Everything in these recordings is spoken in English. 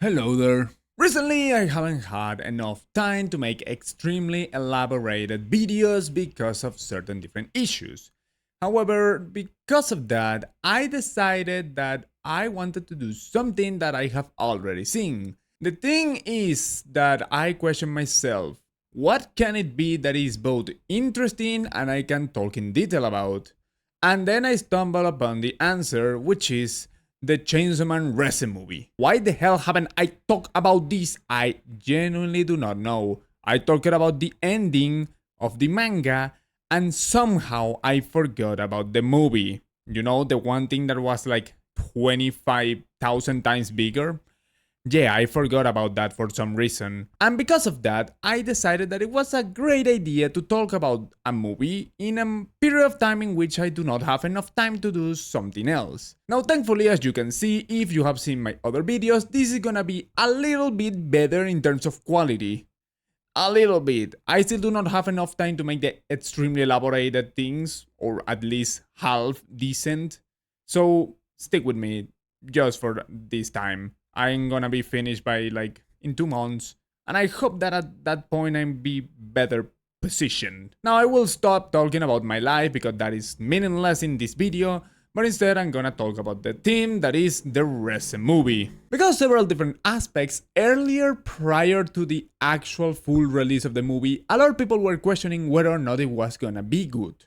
Hello there. Recently, I haven't had enough time to make extremely elaborated videos because of certain different issues. However, because of that, I decided that I wanted to do something that I have already seen. The thing is that I question myself, what can it be that is both interesting and I can talk in detail about? And then I stumble upon the answer, which is the Chainsaw Man Reze movie. Why the hell haven't I talked about this? I genuinely do not know. I talked about the ending of the manga and somehow I forgot about the movie. You know, the one thing that was like 25,000 times bigger? Yeah, I forgot about that for some reason. And because of that, I decided that it was a great idea to talk about a movie in a period of time in which I do not have enough time to do something else. Now, thankfully, as you can see, if you have seen my other videos, this is gonna be a little bit better in terms of quality. A little bit. I still do not have enough time to make the extremely elaborated things, or at least half decent. So, stick with me just for this time. I'm gonna be finished by like in 2 months, and I hope that at that point I'm be better positioned. Now I will stop talking about my life because that is meaningless in this video, but instead I'm gonna talk about the theme that is the Reze movie. Because several different aspects earlier prior to the actual full release of the movie, a lot of people were questioning whether or not it was gonna be good.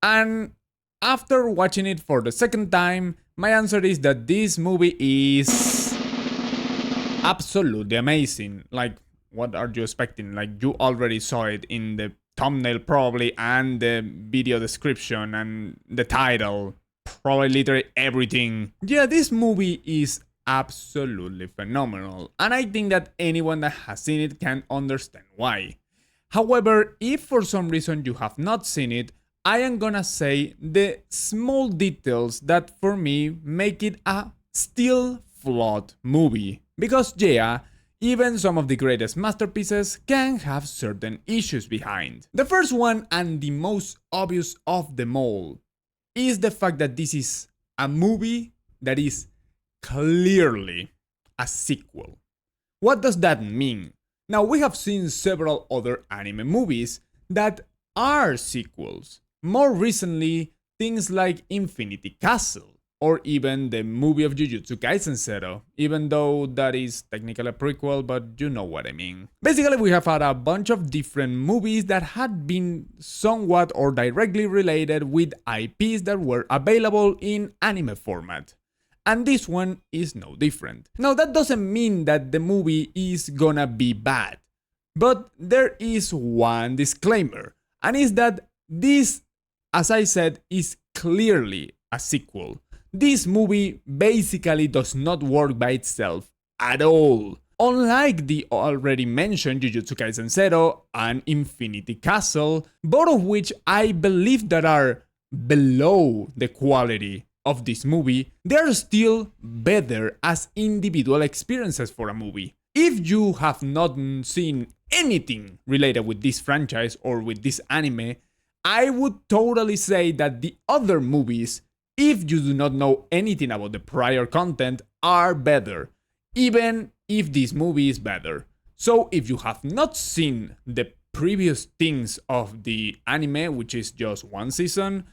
And after watching it for the second time, my answer is that this movie is absolutely amazing. Like, what are you expecting? Like, you already saw it in the thumbnail probably, and the video description and the title. Probably literally everything. Yeah, this movie is absolutely phenomenal, and I think that anyone that has seen it can understand why. However, if for some reason you have not seen it, I am gonna say the small details that for me make it a still flawed movie. Because yeah, even some of the greatest masterpieces can have certain issues behind. The first one, and the most obvious of them all, is the fact that this is a movie that is clearly a sequel. What does that mean? Now, we have seen several other anime movies that are sequels. More recently, things like Infinity Castle, or even the movie of Jujutsu Kaisen Zero, even though that is technically a prequel, but you know what I mean. Basically, we have had a bunch of different movies that had been somewhat or directly related with IPs that were available in anime format. And this one is no different. Now, that doesn't mean that the movie is gonna be bad, but there is one disclaimer, and is that this, as I said, is clearly a sequel. This movie basically does not work by itself at all. Unlike the already mentioned Jujutsu Kaisen Zero and Infinity Castle, both of which I believe that are below the quality of this movie, they are still better as individual experiences for a movie. If you have not seen anything related with this franchise or with this anime, I would totally say that the other movies, if you do not know anything about the prior content, are better, even if this movie is better. So if you have not seen the previous things of the anime, which is just one season,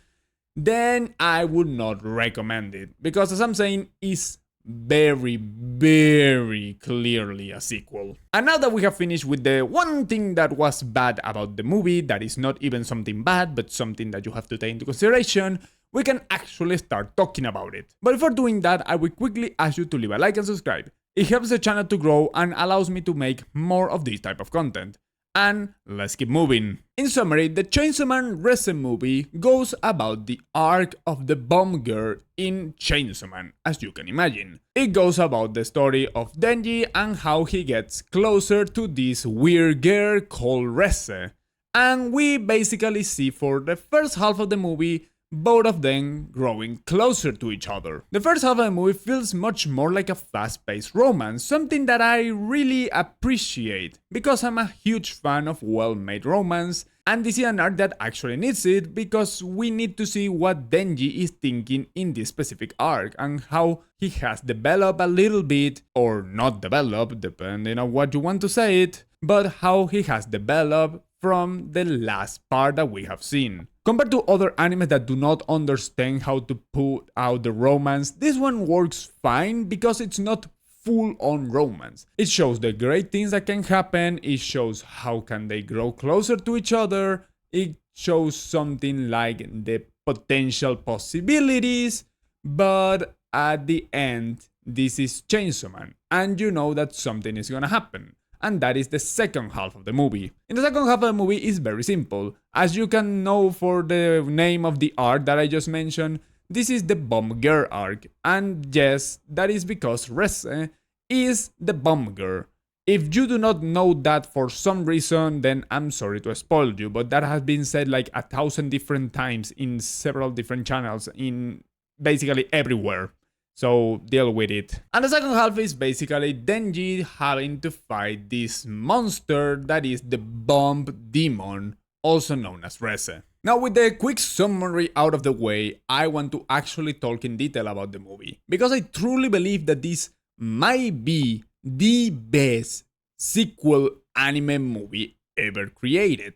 then I would not recommend it, because as I'm saying, it's very, very clearly a sequel. And now that we have finished with the one thing that was bad about the movie, that is not even something bad, but something that you have to take into consideration, we can actually start talking about it. But before doing that, I will quickly ask you to leave a like and subscribe. It helps the channel to grow and allows me to make more of this type of content. And let's keep moving. In summary, the Chainsaw Man Reze movie goes about the arc of the bomb girl in Chainsaw Man, as you can imagine. It goes about the story of Denji and how he gets closer to this weird girl called Reze. And we basically see for the first half of the movie both of them growing closer to each other. The first half of the movie feels much more like a fast-paced romance, something that I really appreciate because I'm a huge fan of well-made romance, and this is an arc that actually needs it because we need to see what Denji is thinking in this specific arc and how he has developed a little bit, or not developed, depending on what you want to say it, but how he has developed from the last part that we have seen. Compared to other animes that do not understand how to put out the romance, this one works fine because it's not full-on romance. It shows the great things that can happen, it shows how can they grow closer to each other, it shows something like the potential possibilities, but at the end, this is Chainsaw Man, and you know that something is gonna happen. And that is the second half of the movie. In the second half of the movie is very simple. As you can know for the name of the arc that I just mentioned, this is the Bomb Girl arc. And yes, that is because Reze is the Bomb Girl. If you do not know that for some reason, then I'm sorry to spoil you, but that has been said like 1,000 different times in several different channels in basically everywhere. So deal with it. And the second half is basically Denji having to fight this monster that is the Bomb Demon, also known as Reze. Now with the quick summary out of the way, I want to actually talk in detail about the movie. Because I truly believe that this might be the best sequel anime movie ever created.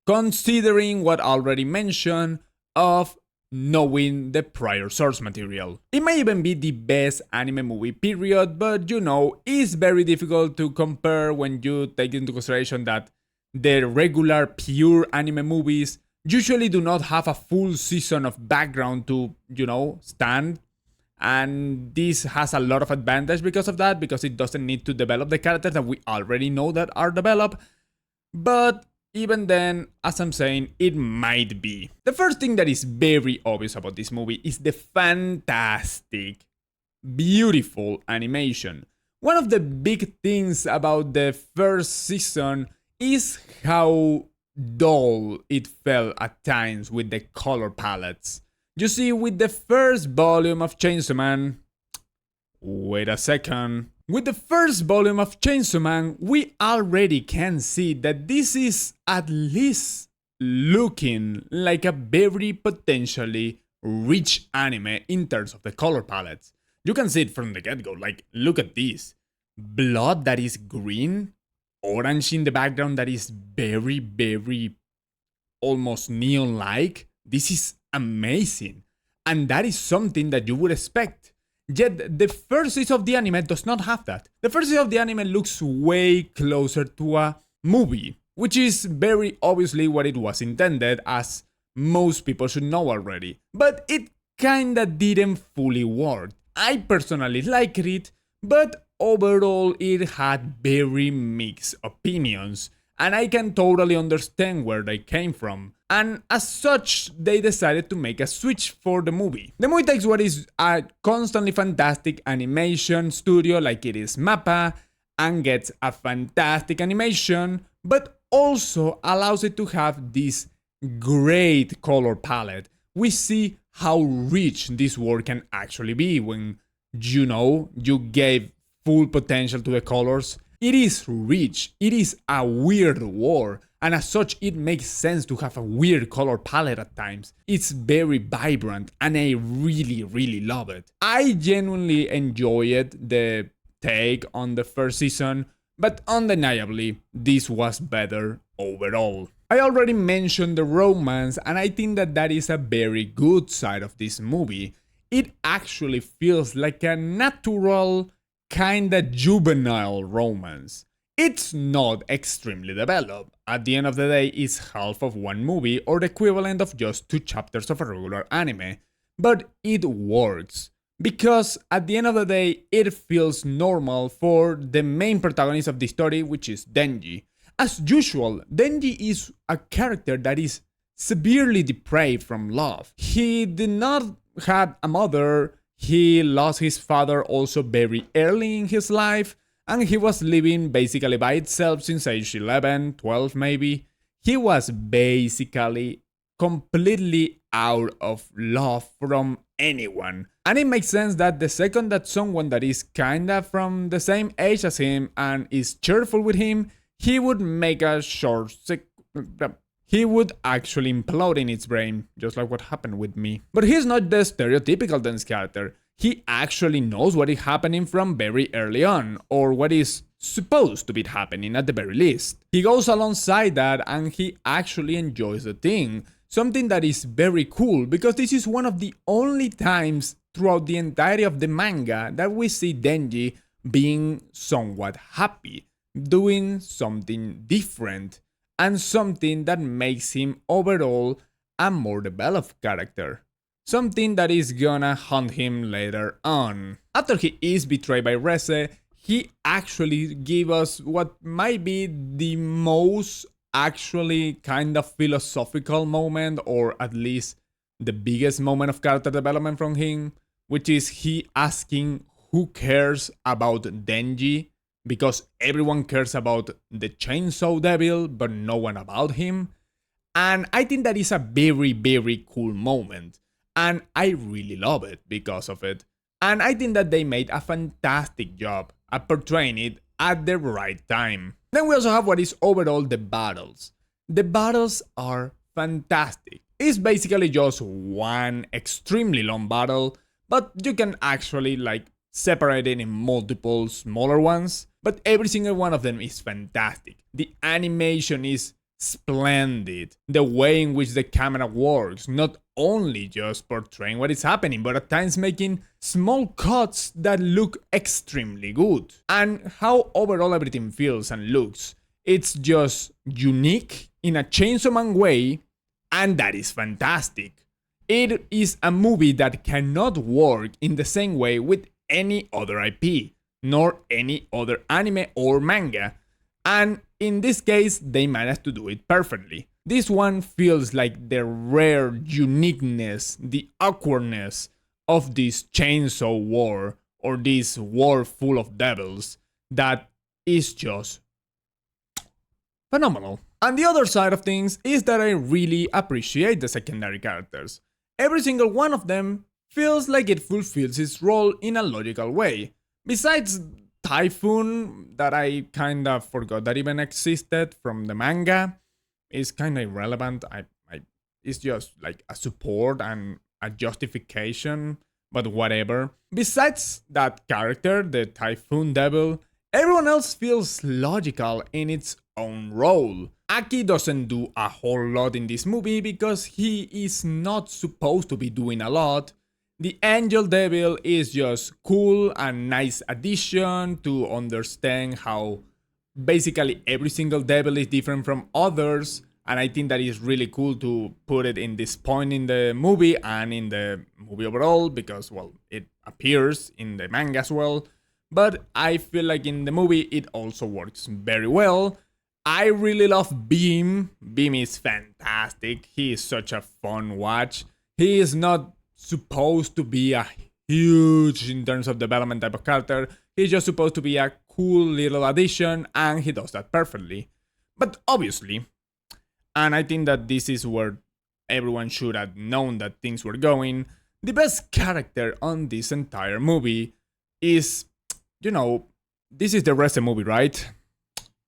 Considering what I already mentioned of knowing the prior source material. It may even be the best anime movie period, but you know, it's very difficult to compare when you take into consideration that the regular pure anime movies usually do not have a full season of background to, you know, stand. And this has a lot of advantage because of that, because it doesn't need to develop the characters that we already know that are developed. But even then, as I'm saying, it might be. The first thing that is very obvious about this movie is the fantastic, beautiful animation. One of the big things about the first season is how dull it felt at times with the color palettes. You see, with the first volume of Chainsaw Man... Wait a second. With the first volume of Chainsaw Man, we already can see that this is at least looking like a very potentially rich anime in terms of the color palettes. You can see it from the get-go, like look at this. Blood that is green, orange in the background that is very, very almost neon-like. This is amazing. And that is something that you would expect. Yet the first season of the anime does not have that. The first season of the anime looks way closer to a movie, which is very obviously what it was intended, as most people should know already. But it kinda didn't fully work. I personally liked it, but overall it had very mixed opinions, and I can totally understand where they came from. And as such, they decided to make a switch for the movie. The movie takes what is a constantly fantastic animation studio like it is MAPPA and gets a fantastic animation, but also allows it to have this great color palette. We see how rich this world can actually be when, you know, you gave full potential to the colors. It is rich, it is a weird world, and as such it makes sense to have a weird color palette at times. It's very vibrant and I really love it. I genuinely enjoyed the take on the first season, but undeniably this was better overall. I already mentioned the romance, and I think that that is a very good side of this movie. It actually feels like a natural, kinda juvenile romance. It's not extremely developed. At the end of the day, it's half of one movie or the equivalent of just 2 chapters of a regular anime. But it works. Because at the end of the day, it feels normal for the main protagonist of the story, which is Denji. As usual, Denji is a character that is severely depraved from love. He did not have a mother, he lost his father also very early in his life, and he was living basically by itself since age 11, 12 maybe. He was basically completely out of love from anyone. And it makes sense that the second that someone that is kinda from the same age as him and is cheerful with him, he would make a he would actually implode in its brain, just like what happened with me. But he's not the stereotypical dense character. He actually knows what is happening from very early on, or what is supposed to be happening at the very least. He goes alongside that and he actually enjoys the thing, something that is very cool because this is one of the only times throughout the entirety of the manga that we see Denji being somewhat happy, doing something different, and something that makes him overall a more developed character. Something that is gonna haunt him later on. After he is betrayed by Reze, he actually gives us what might be the most actually kind of philosophical moment, or at least the biggest moment of character development from him, which is he asking who cares about Denji, because everyone cares about the Chainsaw Devil, but no one about him. And I think that is a very, very cool moment. And I really love it because of it. And I think that they made a fantastic job at portraying it at the right time. Then we also have what is overall the battles. The battles are fantastic. It's basically just one extremely long battle, but you can actually separate it in multiple smaller ones. But every single one of them is fantastic. The animation is splendid. The way in which the camera works, not only just portraying what is happening, but at times making small cuts that look extremely good. And how overall everything feels and looks. It's just unique in a Chainsaw Man way, and that is fantastic. It is a movie that cannot work in the same way with any other IP, nor any other anime or manga. And in this case, they managed to do it perfectly. This one feels like the rare uniqueness, the awkwardness of this chainsaw war, or this war full of devils, that is just phenomenal. And the other side of things is that I really appreciate the secondary characters. Every single one of them feels like it fulfills its role in a logical way. Besides Typhoon, that I kinda forgot that even existed from the manga, is kinda irrelevant. It's just like a support and a justification, but whatever. Besides that character, the Typhoon Devil, everyone else feels logical in its own role. Aki doesn't do a whole lot in this movie because he is not supposed to be doing a lot. The Angel Devil is just cool and nice addition to understand how basically every single devil is different from others, and I think that is really cool to put it in this point in the movie and in the movie overall because, well, it appears in the manga as well, but I feel like in the movie it also works very well. I really love Beam. Beam is fantastic. He is such a fun watch. He is not supposed to be a huge in terms of development type of character. He's just supposed to be a cool little addition, and he does that perfectly. But obviously, and I think that this is where everyone should have known that things were going, the best character on this entire movie is, this is the Reze movie, right?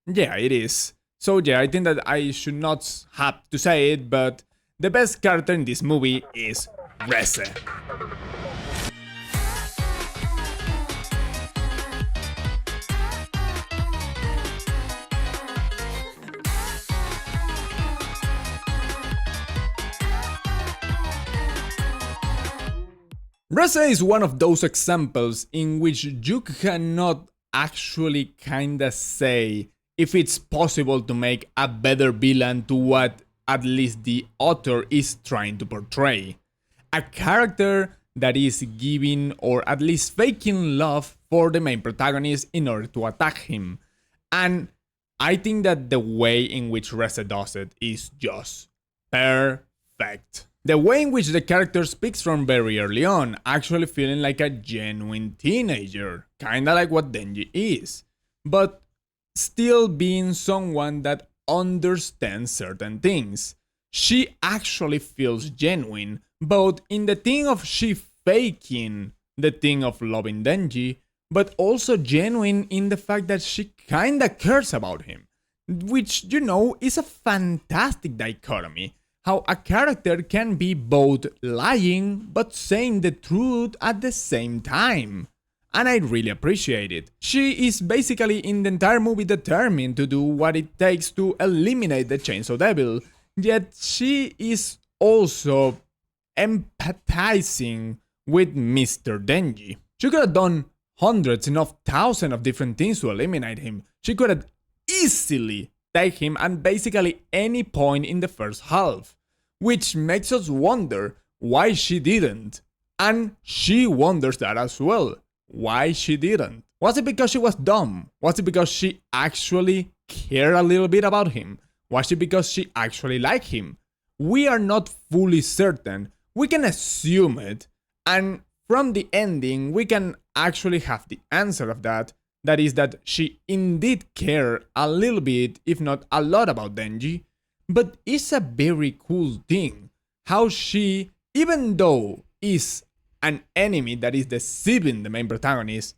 Yeah, it is. So yeah, I think that I should not have to say it, but the best character in this movie is Reze. Reze is one of those examples in which you cannot actually kinda say if it's possible to make a better villain to what at least the author is trying to portray. A character that is giving or at least faking love for the main protagonist in order to attack him. And I think that the way in which Reze does it is just perfect. The way in which the character speaks from very early on, actually feeling like a genuine teenager, kinda like what Denji is, but still being someone that understands certain things. she actually feels genuine, both in the thing of she faking the thing of loving Denji, but also genuine in the fact that she kinda cares about him. Which, is a fantastic dichotomy. How a character can be both lying but saying the truth at the same time. And I really appreciate it. She is basically in the entire movie determined to do what it takes to eliminate the Chainsaw Devil, yet she is also empathizing with Mr. Denji. She could have done hundreds, if not thousands of different things to eliminate him. She could have easily take him at basically any point in the first half, which makes us wonder why she didn't. And she wonders that as well, why she didn't. Was it because she was dumb? Was it because she actually cared a little bit about him? Was it because she actually liked him? We are not fully certain. We can assume it, and from the ending we can actually have the answer of that. That is that she indeed cared a little bit, if not a lot, about Denji. But it's a very cool thing how she, even though is an enemy that is deceiving the main protagonist,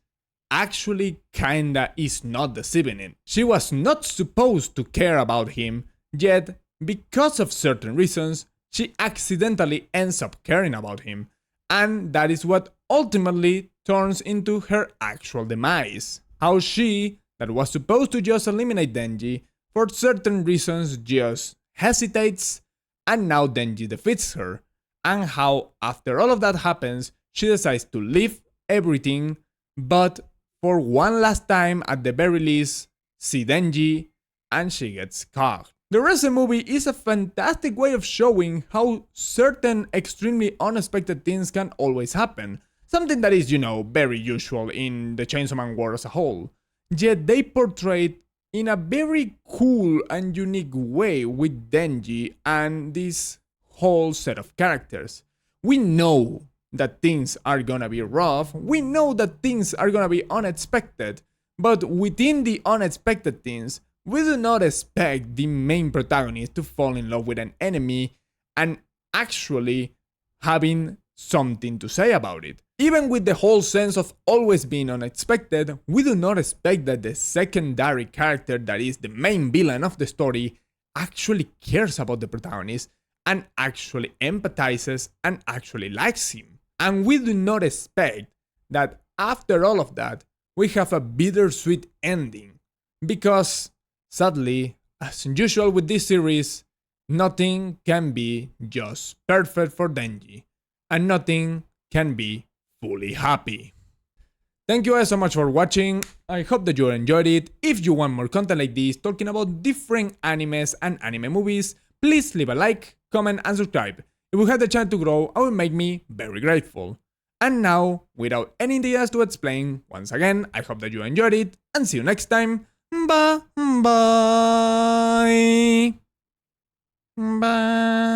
actually kinda is not deceiving him. She was not supposed to care about him, yet because of certain reasons, she accidentally ends up caring about him. And that is what ultimately turns into her actual demise. How she, that was supposed to just eliminate Denji, for certain reasons just hesitates, and now Denji defeats her. And how after all of that happens, she decides to leave everything, but for one last time at the very least, see Denji, and she gets caught. The Reze Movie is a fantastic way of showing how certain extremely unexpected things can always happen. Something that is, very usual in the Chainsaw Man world as a whole. Yet they portray it in a very cool and unique way with Denji and this whole set of characters. We know that things are gonna be rough, we know that things are gonna be unexpected, but within the unexpected things, we do not expect the main protagonist to fall in love with an enemy and actually having something to say about it. Even with the whole sense of always being unexpected, we do not expect that the secondary character that is the main villain of the story actually cares about the protagonist and actually empathizes and actually likes him. And we do not expect that after all of that, we have a bittersweet ending. Because, sadly, as usual with this series, nothing can be just perfect for Denji. And nothing can be fully happy. Thank you guys so much for watching. I hope that you enjoyed it. If you want more content like this, talking about different animes and anime movies, please leave a like, comment, and subscribe. If we have the chance to grow, it will make me very grateful. And now, without anything else to explain, once again, I hope that you enjoyed it, and see you next time. Bye. Bye. Bye.